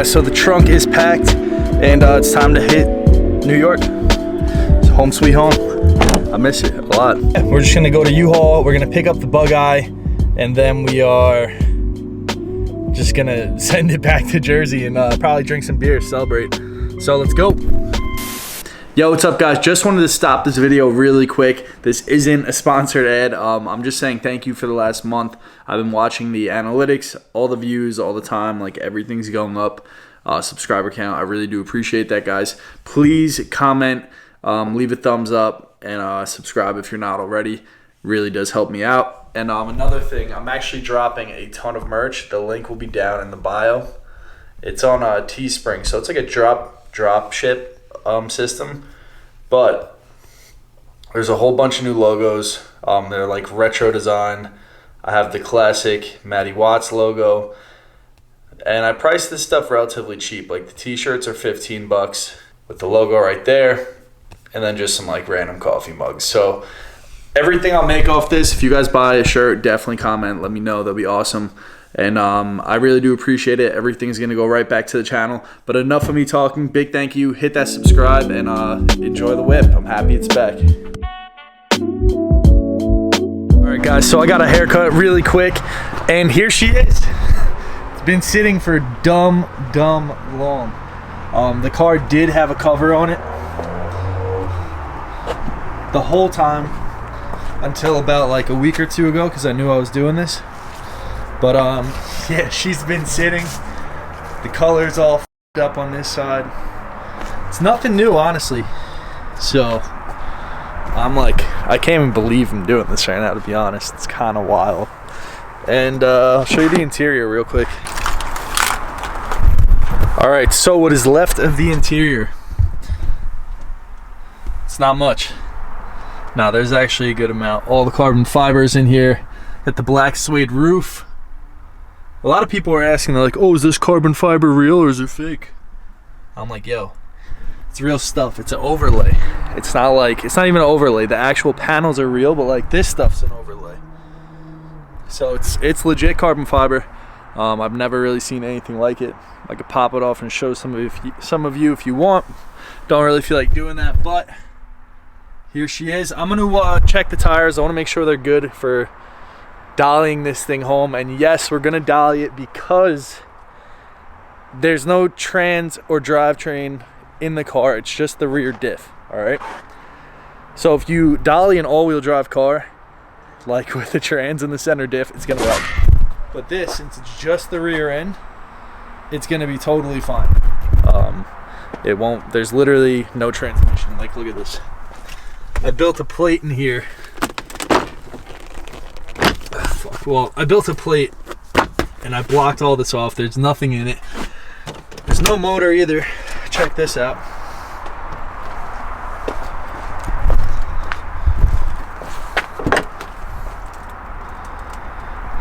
guys, so the trunk is packed and it's time to hit New York. It's home sweet home. I miss it a lot. We're just gonna go to U-Haul. We're gonna pick up the bug eye and then we are just gonna send it back to Jersey and probably drink some beer, celebrate. So let's go. Yo, what's up guys? Just wanted to stop this video really quick. This isn't a sponsored ad. I'm just saying thank you for the last month. I've been watching the analytics, all the views, all the time, like everything's going up. Subscriber count, I really do appreciate that, guys. Please comment, leave a thumbs up, and subscribe if you're not already. Really does help me out. And another thing, I'm actually dropping a ton of merch. The link will be down in the bio. It's on Teespring, so it's like a drop ship system, but there's a whole bunch of new logos. They're like retro design. I have the classic Matty Watts logo, and I priced this stuff relatively cheap. Like the t-shirts are 15 bucks with the logo right there, and then just some like random coffee mugs. So everything I'll make off this, if you guys buy a shirt, definitely comment, let me know, that'd be awesome. And I really do appreciate it. Everything's gonna go right back to the channel. But enough of me talking. Big thank you. Hit that subscribe and enjoy the whip. I'm happy it's back. All right, guys. So I got a haircut really quick, and here she is. It's been sitting for dumb long. The car did have a cover on it the whole time until about like a week or two ago, because I knew I was doing this. But yeah, she's been sitting. The color's all f***ed up on this side. It's nothing new, honestly. So I'm like, I can't even believe I'm doing this right now, to be honest. It's kind of wild. And I'll show you the interior real quick. All right, so what is left of the interior? It's not much. No, there's actually a good amount. All the carbon fibers in here. Got the black suede roof. A lot of people are asking, they're like, oh, is this carbon fiber real or is it fake? I'm like, yo, it's real stuff. It's an overlay. It's not even an overlay. The actual panels are real, but like this stuff's an overlay. So it's legit carbon fiber. I've never really seen anything like it. I could pop it off and show some of you if you want. Don't really feel like doing that, but here she is. I'm gonna check the tires. I wanna make sure they're good for dollying this thing home. And yes, we're gonna dolly it because there's no trans or drivetrain in the car. It's just the rear diff. All right, so if you dolly an all-wheel drive car like with the trans and the center diff, it's gonna work. But this, since it's just the rear end, it's gonna be totally fine. It won't, there's literally no transmission. Like, look at this. I built a plate in here. Well, I built a plate and I blocked all this off. There's nothing in it. There's no motor either. Check this out.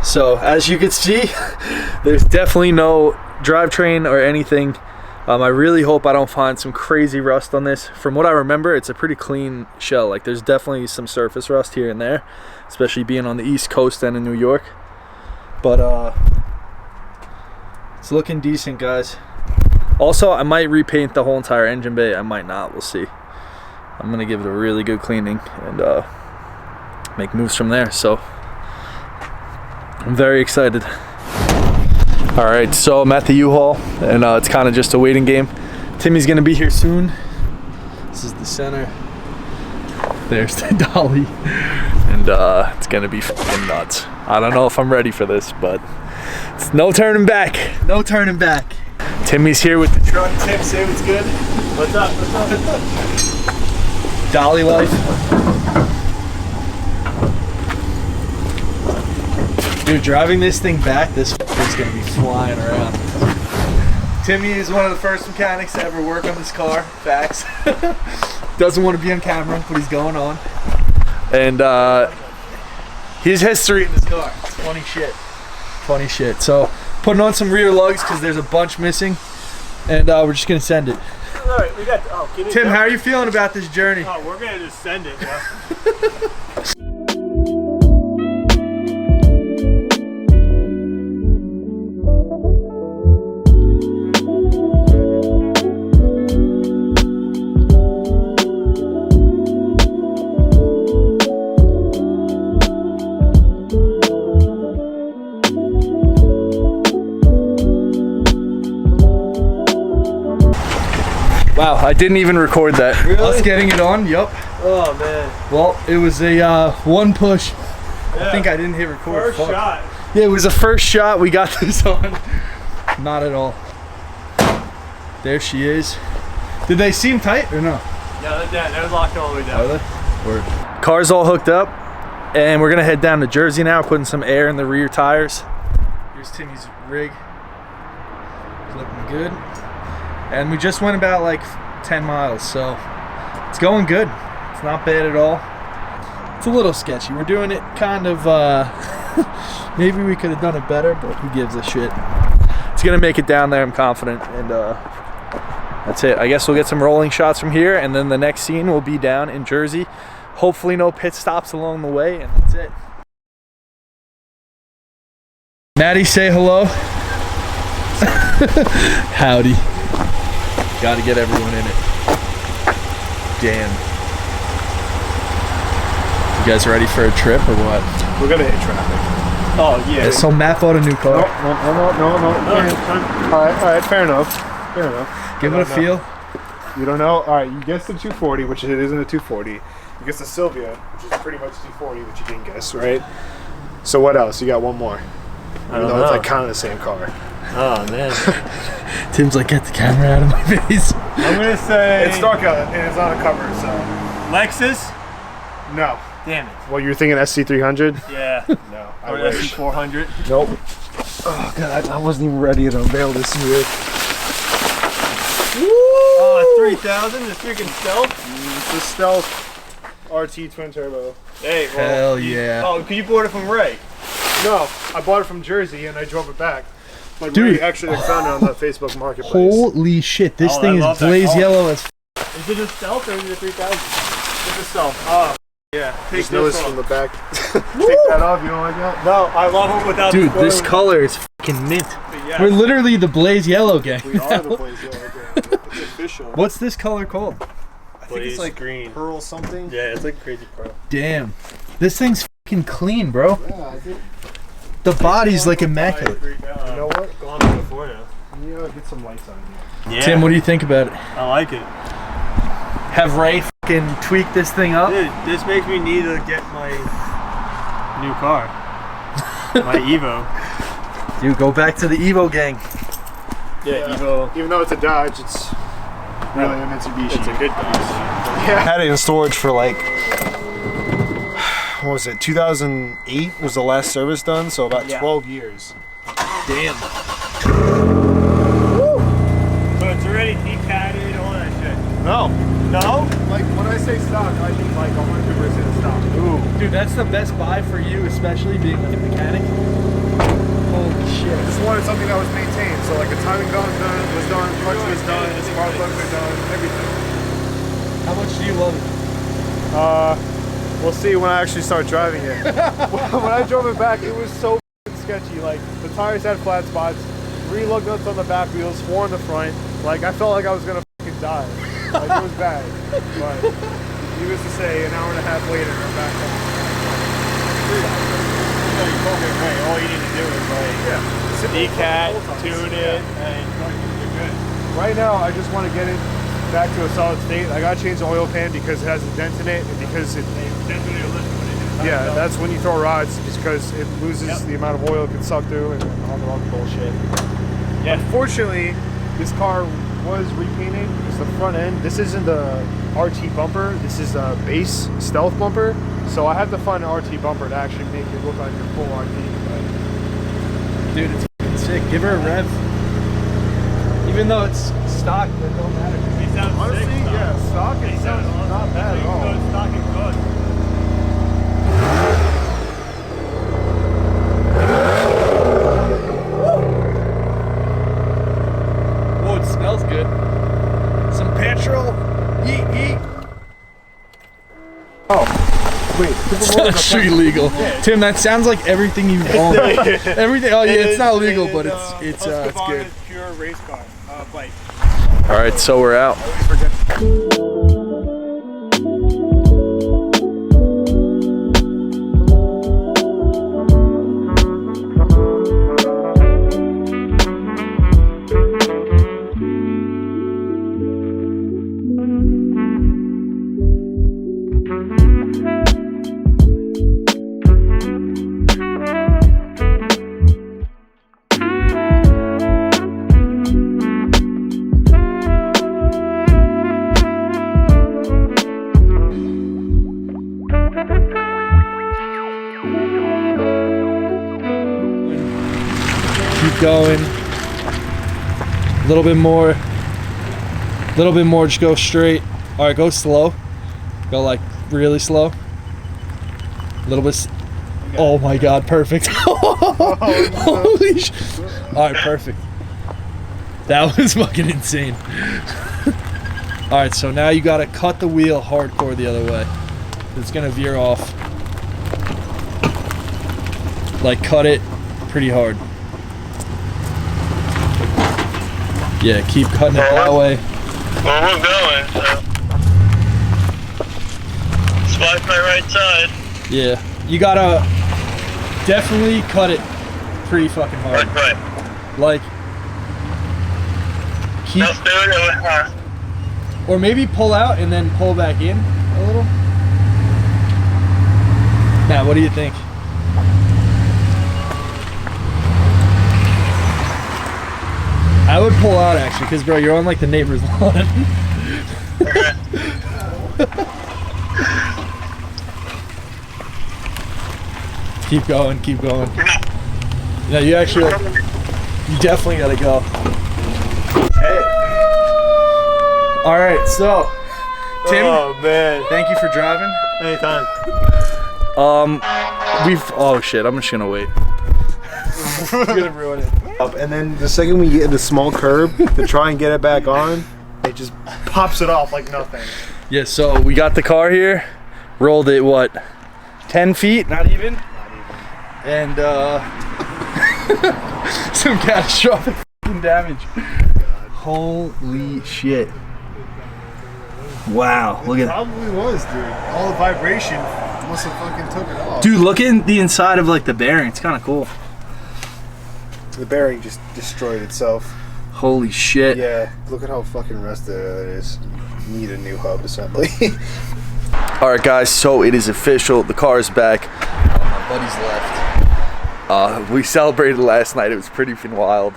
So as you can see, there's definitely no drivetrain or anything. I really hope I don't find some crazy rust on this. From what I remember, it's a pretty clean shell. Like, there's definitely some surface rust here and there, especially being on the East Coast and in New York. But it's looking decent, guys. Also, I might repaint the whole entire engine bay. I might not. We'll see. I'm gonna give it a really good cleaning and make moves from there. So I'm very excited. All right, so I'm at the U-Haul, and it's kind of just a waiting game. Timmy's gonna be here soon. This is the center. There's the dolly, and it's gonna be fucking nuts. I don't know if I'm ready for this, but it's no turning back. No turning back. Timmy's here with the truck. Tim, say what's good. What's up? What's up? Dolly life. Dude, driving this thing back, this is gonna be flying around. Timmy is one of the first mechanics to ever work on this car. Facts. Doesn't want to be on camera, but he's going on. And his history in this car. It's funny shit. Funny shit. So putting on some rear lugs because there's a bunch missing, and we're just gonna send it. All right, we got. Tim, how are you feeling about this journey? Oh, we're gonna just send it. Yeah. Wow, I didn't even record that. Really? Us getting it on, yup. Oh man. Well, it was a one push. Yeah. I think I didn't hit record. First shot. Yeah, it was the first shot we got this on. Not at all. There she is. Did they seem tight or no? Yeah, they're locked all the way down. Are they? Car's all hooked up, and we're gonna head down to Jersey now, putting some air in the rear tires. Here's Timmy's rig. It's looking good. And we just went about like 10 miles, so it's going good. It's not bad at all. It's a little sketchy. We're doing it kind of, maybe we could have done it better, but who gives a shit? It's gonna make it down there, I'm confident, and that's it. I guess we'll get some rolling shots from here, and then the next scene will be down in Jersey. Hopefully no pit stops along the way, and that's it. Maddie, say hello. Howdy. Gotta get everyone in it. Damn. You guys ready for a trip or what? We're gonna hit traffic. Oh yeah. So Matt bought a new car. No. All right, fair enough. Give it a feel. You don't know? All right, you guessed the 240, which it isn't a 240. You guessed the Sylvia, which is pretty much 240, which you didn't guess, right? So what else? You got one more. Even though it's like kind of the same car. Oh man. Tim's like, get the camera out of my face. I'm gonna say it's dark out and it's on a cover, so Lexus? no. Damn it. Well, you're thinking SC300? Yeah. No, Or I wish. SC400? Nope. Oh god, I wasn't even ready to unveil this here. Oh, 3000, the freaking Stealth? It's a Stealth RT twin turbo. Hey, well, Hell yeah. Oh, you bought it from Ray? No, I bought it from Jersey and I drove it back. But Dude. Ray actually found it on the Facebook Marketplace. Holy shit, this Oh, thing I is love that blaze car. yellow as Is it a Stealth or is it a 3000? It's a Stealth. Oh, yeah. Take Just notice this from off. the back. Take that off, you don't like that? No, I love it without Dude, the this spoiler. color is fucking mint. Yes. We're literally the blaze yellow gang. We are the blaze yellow gang. It's official. What's this color called? I think Blaze it's like green. pearl something. Yeah, it's like crazy pro. Damn. This thing's fucking clean, bro. Yeah, I think. The body's like immaculate. You know what? Gone through before now. You know, get some lights on here. Yeah. Tim, what do you think about it? I like it. Have Ray fucking tweak this thing up? Dude, this makes me need to get my new car. My Evo. Dude, go back to the Evo gang. Yeah, Evo. Even though it's a Dodge, it's really a Mitsubishi. It's a good Dodge. Yeah. I had it in storage for like, what was it, 2008 was the last service done, so about 12 years. Damn. So it's already decatted, all that shit. No. No? Like, when I say stock, I mean like 100% stock. Ooh. Dude, that's the best buy for you, especially being like a mechanic. Holy shit. I just wanted something that was maintained, so like the timing gun was done, clutch was done, the spark plugs are done, everything. How much do you love it? We'll see when I actually start driving it. When I drove it back, it was so sketchy. Like, the tires had flat spots, 3 lug nuts on the back wheels, 4 on the front. Like, I felt like I was gonna fucking die. Like, it was bad. But needless to say, an hour and a half later, I'm back home. All you need to do is like decat, tune it, and you're good. Right now, I just want to get it back to a solid state. I gotta change the oil pan because it has a dent in it, and because it. Yeah, that's when you throw rods, just because it loses the amount of oil it can suck through and all the other bullshit. Yeah. Unfortunately, this car was repainted. It's the front end. This isn't the RT bumper. This is a base stealth bumper. So I have to find an RT bumper to actually make it look like a full RT. Dude, it's fucking sick. Give her a rev. Even though it's stock, that don't matter. It sounds Honestly, sick, yeah, stock it sounds not bad at all. Stock and good. Whoa, it smells good. Some petrol. Yeet, yeet. Oh, wait. That's street legal. Tim, that sounds like everything you own. Everything. Oh yeah, it's not legal, but it's good. Pure race car, bike. All right, so we're out. Keep going. A little bit more. A little bit more, just go straight. All right, go slow. Go like really slow. A little bit. Oh my God, perfect. Holy sh. All right, perfect. That was fucking insane. All right, so now you gotta cut the wheel hardcore the other way. It's gonna veer off. Like cut it pretty hard. Yeah, keep cutting it that way. Well, we're going, so. Swipe my right side. Yeah, you gotta definitely cut it pretty fucking hard. Right. Like, keep, Let's do it. or maybe pull out and then pull back in a little. Matt, what do you think? I would pull out actually, because bro, you're on like the neighbor's lawn. Keep going, keep going. No, you actually, you definitely gotta go. Hey. All right, so Tim. Oh man. Thank you for driving. Anytime. Oh shit, I'm just gonna wait. It's gonna ruin it. And then the second we get in the small curb to try and get it back on, it just pops it off like nothing. Yeah, so we got the car here, rolled it what, 10 feet? Not even. And some catastrophic fucking damage. Holy shit. Wow, look at that. Probably was, dude. All the vibration must have fucking took it off. Dude, look at the inside of like the bearing. It's kind of cool. The bearing just destroyed itself. Holy shit. Yeah, look at how fucking rusted it is. You need a new hub assembly. All right, guys, so it is official. The car is back. My buddy's left. We celebrated last night. It was pretty fucking wild.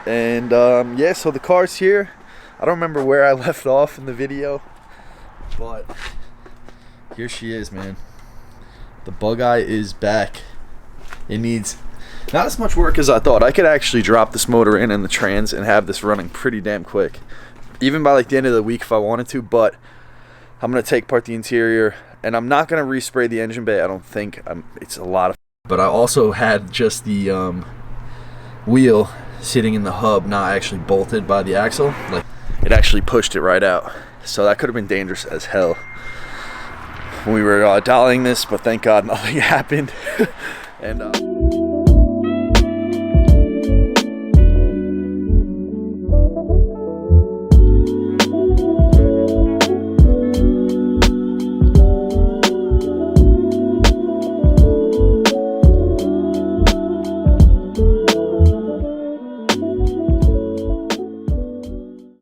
And yeah, so the car's here. I don't remember where I left off in the video, but here she is, man. The bug eye is back. It needs not as much work as I thought. I could actually drop this motor in and the trans and have this running pretty damn quick, even by like the end of the week if I wanted to. But I'm gonna take apart the interior, and I'm not gonna respray the engine bay. I don't think. It's a lot of. But I also had just the wheel sitting in the hub, not actually bolted by the axle. Like it actually pushed it right out. So that could have been dangerous as hell when we were dollying this. But thank God nothing happened. And.